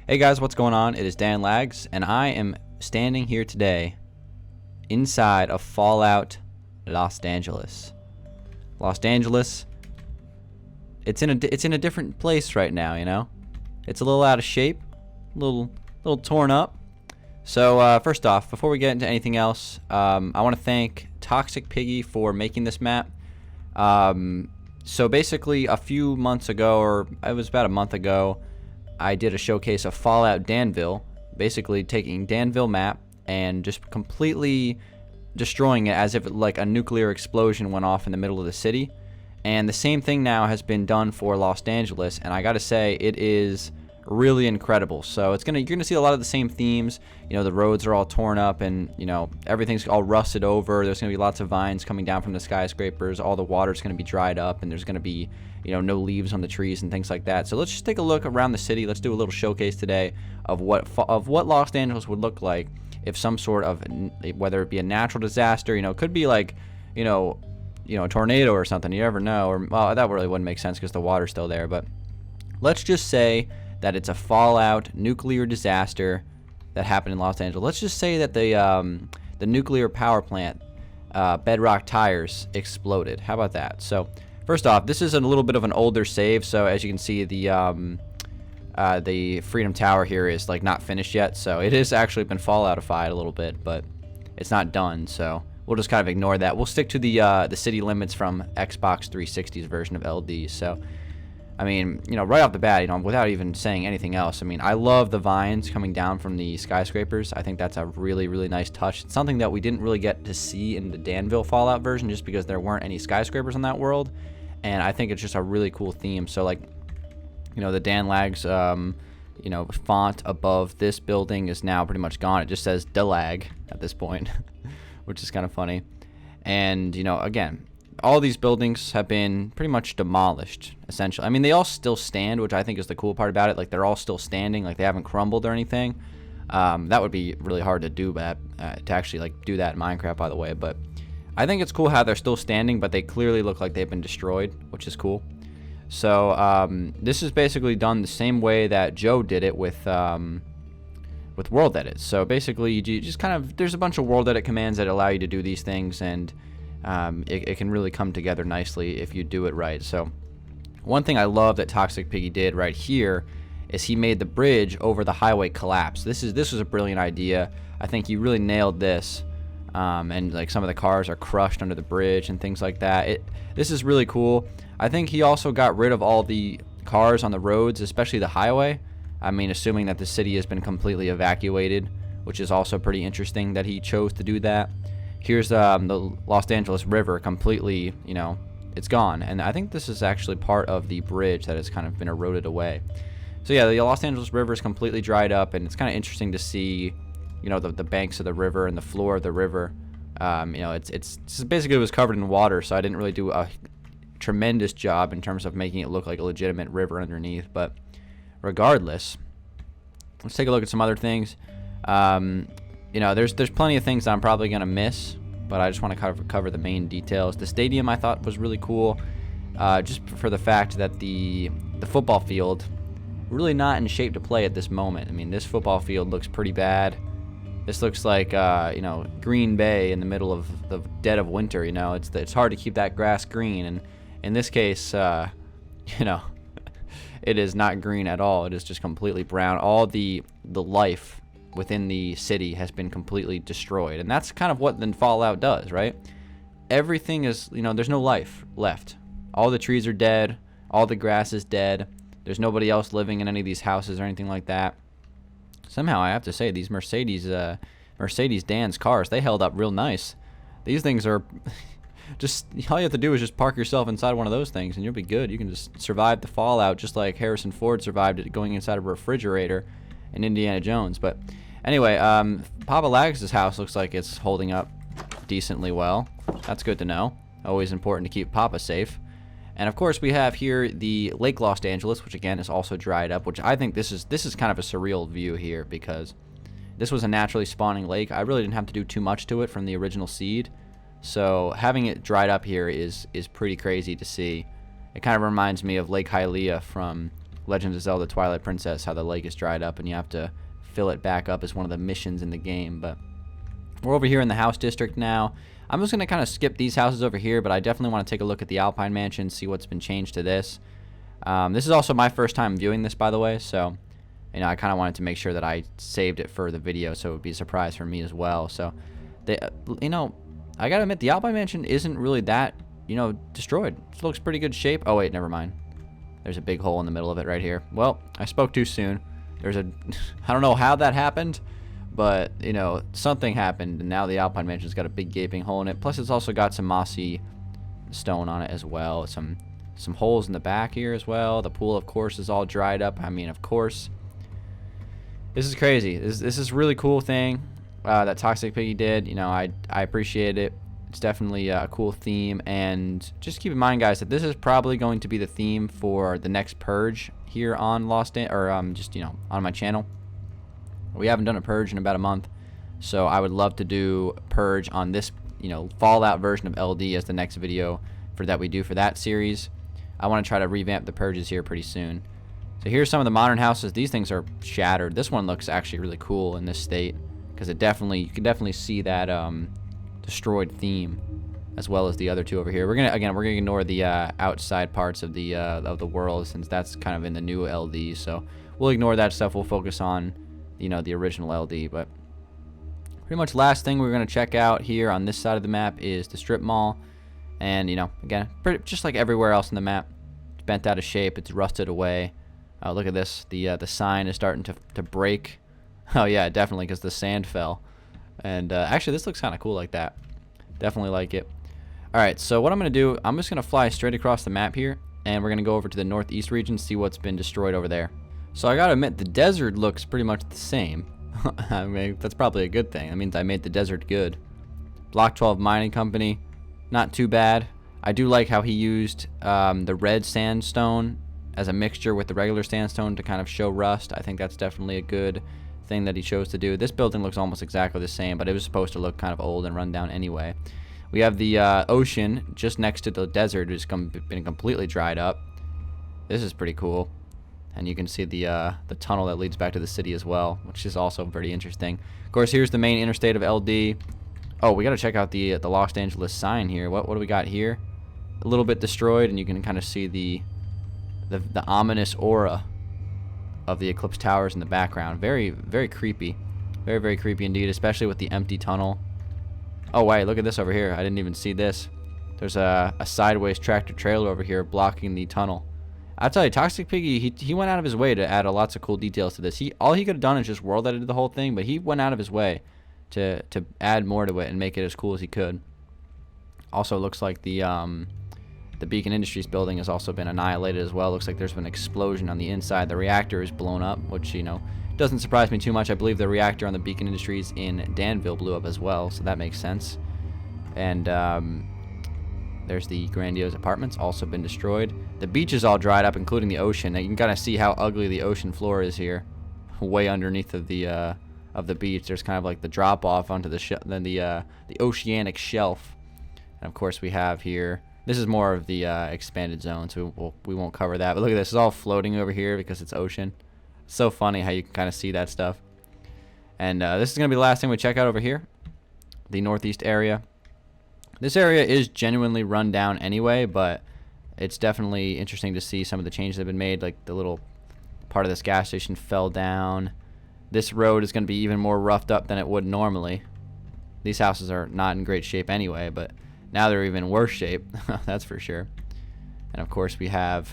Hey guys, what's going on? It is Dan Lags, and I am standing here today inside of Fallout Los Angeles. Los Angeles, it's in a different place right now, you know? It's a little out of shape, a little torn up. So first off, before we get into anything else, I want to thank ToxicPiggy for making this map. So basically a few months ago, or it was about a month ago, I did a showcase of Fallout Danville, basically taking Danville map and just completely destroying it as if like a nuclear explosion went off in the middle of the city. And the same thing now has been done for Los Angeles, and I gotta say it is really incredible. So you're gonna see a lot of the same themes. You know, the roads are all torn up, and you know everything's all rusted over. There's gonna be lots of vines coming down from the skyscrapers. All the water's gonna be dried up, and there's gonna be no leaves on the trees and things like that. So let's just take a look around the city. Let's do a little showcase today of what Los Angeles would look like if some sort of, whether it be a natural disaster, it could be like a tornado or something. You never know. Or well, that really wouldn't make sense because the water's still there. But let's just say that it's a Fallout nuclear disaster that happened in Los Angeles. Let's just say that the nuclear power plant, Bedrock Tires, exploded. How about that? So first off, this is a little bit of an older save. So as you can see, the Freedom Tower here is like not finished yet. So it has actually been Falloutified a little bit, but it's not done. So we'll just kind of ignore that. We'll stick to the city limits from Xbox 360's version of LD. So I mean, right off the bat, without even saying anything else, I mean, I love the vines coming down from the skyscrapers. I think that's a really, really nice touch. It's something that we didn't really get to see in the Danville Fallout version just because there weren't any skyscrapers in that world. And I think it's just a really cool theme. So, like, the Dan Lags, font above this building is now pretty much gone. It just says Delag at this point, which is kind of funny. And, again, all these buildings have been pretty much demolished, essentially. I mean, they all still stand, which I think is the cool part about it. Like, they're all still standing, like they haven't crumbled or anything. That would be really hard to do, to actually like do that in Minecraft, by the way. But I think it's cool how they're still standing, but they clearly look like they've been destroyed, which is cool. So this is basically done the same way that Joe did it with world edit. So basically, you just kind of, there's a bunch of world edit commands that allow you to do these things, and it can really come together nicely if you do it right. So one thing I love that ToxicPiggy did right here is he made the bridge over the highway collapse. This was a brilliant idea. I think he really nailed this. And like some of the cars are crushed under the bridge and things like that. This is really cool. I think he also got rid of all the cars on the roads, especially the highway. I mean, assuming that the city has been completely evacuated, which is also pretty interesting that he chose to do that. Here's the Los Angeles River completely, it's gone. And I think this is actually part of the bridge that has kind of been eroded away. So yeah, the Los Angeles River is completely dried up, and it's kind of interesting to see, the banks of the river and the floor of the river. It's basically, it was covered in water, so I didn't really do a tremendous job in terms of making it look like a legitimate river underneath. But regardless, let's take a look at some other things. There's plenty of things that I'm probably going to miss, but I just want to cover the main details. The stadium I thought was really cool, just for the fact that the football field really not in shape to play at this moment. I mean, this football field looks pretty bad. This looks like Green Bay in the middle of the dead of winter. It's hard to keep that grass green, and in this case, it is not green at all. It is just completely brown. All the life within the city has been completely destroyed, and that's kind of what the Fallout does, right? Everything is, there's no life left. All the trees are dead, all the grass is dead. There's nobody else living in any of these houses or anything like that. Somehow I have to say, these Mercedes Dan's cars, they held up real nice. These things are just, all you have to do is just park yourself inside one of those things and you'll be good. You can just survive the Fallout just like Harrison Ford survived it going inside a refrigerator in Indiana Jones. But anyway, Papa Lags' house looks like it's holding up decently well. That's good to know. Always important to keep Papa safe. And of course, we have here the Lake Los Angeles, which again is also dried up, which I think this is kind of a surreal view here because this was a naturally spawning lake. I really didn't have to do too much to it from the original seed. So having it dried up here is pretty crazy to see. It kind of reminds me of Lake Hylia from Legend of Zelda Twilight Princess, how the lake is dried up and you have to fill it back up as one of the missions in the game. But we're over here in the house district now. I'm just going to kind of skip these houses over here, but I definitely want to take a look at the Alpine Mansion, see what's been changed to this. This is also my first time viewing this, by the way, so I kind of wanted to make sure that I saved it for the video, so it would be a surprise for me as well. So, I gotta admit, the Alpine Mansion isn't really that, destroyed. It looks pretty good shape. Oh wait, never mind. There's a big hole in the middle of it right here. Well, I spoke too soon. There's a, I don't know how that happened, but something happened, and now the Alpine Mansion's got a big gaping hole in it. Plus, it's also got some mossy stone on it as well. Some holes in the back here as well. The pool, of course, is all dried up. I mean, of course. This is crazy. This is a really cool thing that ToxicPiggy did. I appreciate it. It's definitely a cool theme. And just keep in mind, guys, that this is probably going to be the theme for the next Purge here on on my channel. We haven't done a Purge in about a month, so I would love to do Purge on this, Fallout version of LD as the next video that we do for that series. I want to try to revamp the Purges here pretty soon. So here's some of the modern houses. These things are shattered. This one looks actually really cool in this state because you can definitely see that destroyed theme as well as the other two over here. We're gonna ignore the outside parts of the world since that's kind of in the new LD. So we'll ignore that stuff. We'll focus on the original LD. But pretty much last thing we're gonna check out here on this side of the map is the strip mall. And again, just like everywhere else in the map, it's bent out of shape. It's rusted away. Look at this. The sign is starting to break. Oh yeah, definitely, because the sand fell. And actually, this looks kind of cool like that. Definitely like it. All right, so what I'm gonna do, I'm just gonna fly straight across the map here, and we're gonna go over to the northeast region, see what's been destroyed over there. So I gotta admit, the desert looks pretty much the same. I mean, that's probably a good thing. That means I made the desert good. Block 12 Mining Company. Not too bad. I do like how he used the red sandstone as a mixture with the regular sandstone to kind of show rust. I think that's definitely a good thing that he chose to do. This building looks almost exactly the same, but it was supposed to look kind of old and run down anyway. We have the ocean just next to the desert, which has been completely dried up. This is pretty cool. And you can see the tunnel that leads back to the city as well, which is also pretty interesting. Of course, here's the main interstate of LD. Oh, we got to check out the Los Angeles sign here. What do we got here? A little bit destroyed, and you can kind of see the ominous aura of the Eclipse Towers in the background. Very, very creepy. Very, very creepy indeed, especially with the empty tunnel. Oh, wait, look at this over here. I didn't even see this. There's a sideways tractor trailer over here blocking the tunnel. I'll tell you, ToxicPiggy, he went out of his way to add lots of cool details to this. All he could have done is just world edited the whole thing, but he went out of his way to add more to it and make it as cool as he could. Also, looks like the Beacon Industries building has also been annihilated as well. Looks like there's been an explosion on the inside. The reactor is blown up, which doesn't surprise me too much. I believe the reactor on the Beacon Industries in Danville blew up as well, so that makes sense. And there's the Grandiose Apartments, also been destroyed. The beach is all dried up, including the ocean. Now, you can kind of see how ugly the ocean floor is here, way underneath of the beach. There's kind of like the drop off onto the oceanic shelf. And of course, we have here. This is more of the expanded zone, so we won't cover that. But look at this; it's all floating over here because it's ocean. It's so funny how you can kind of see that stuff. And this is gonna be the last thing we check out over here, the northeast area. This area is genuinely run down anyway, but it's definitely interesting to see some of the changes that have been made. Like the little part of this gas station fell down. This road is going to be even more roughed up than it would normally. These houses are not in great shape anyway, but now they're even worse shape. That's for sure. And of course we have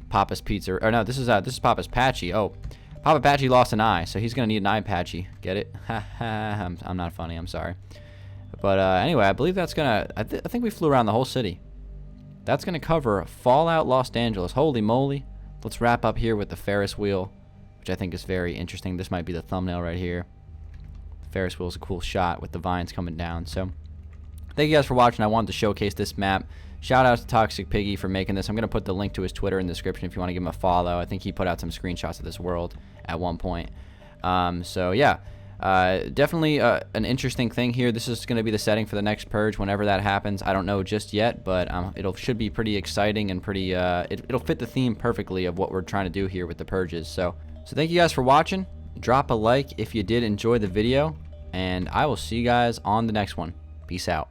Papa's Pizza. Or no, this is Papa's Patchy. Oh, Papa Patchy lost an eye, so he's going to need an eye patchy. Get it? I'm not funny. I'm sorry. But anyway, I believe that's gonna. I think we flew around the whole city. That's gonna cover Fallout Los Angeles. Holy moly! Let's wrap up here with the Ferris wheel, which I think is very interesting. This might be the thumbnail right here. The Ferris wheel is a cool shot with the vines coming down. So, thank you guys for watching. I wanted to showcase this map. Shout out to ToxicPiggy for making this. I'm gonna put the link to his Twitter in the description if you want to give him a follow. I think he put out some screenshots of this world at one point. So yeah. Definitely an interesting thing here. This is going to be the setting for the next purge whenever that happens. I don't know just yet, but should be pretty exciting and pretty it'll fit the theme perfectly of what we're trying to do here with the purges. So thank you guys for watching. Drop a like if you did enjoy the video, and I will see you guys on the next one. Peace out.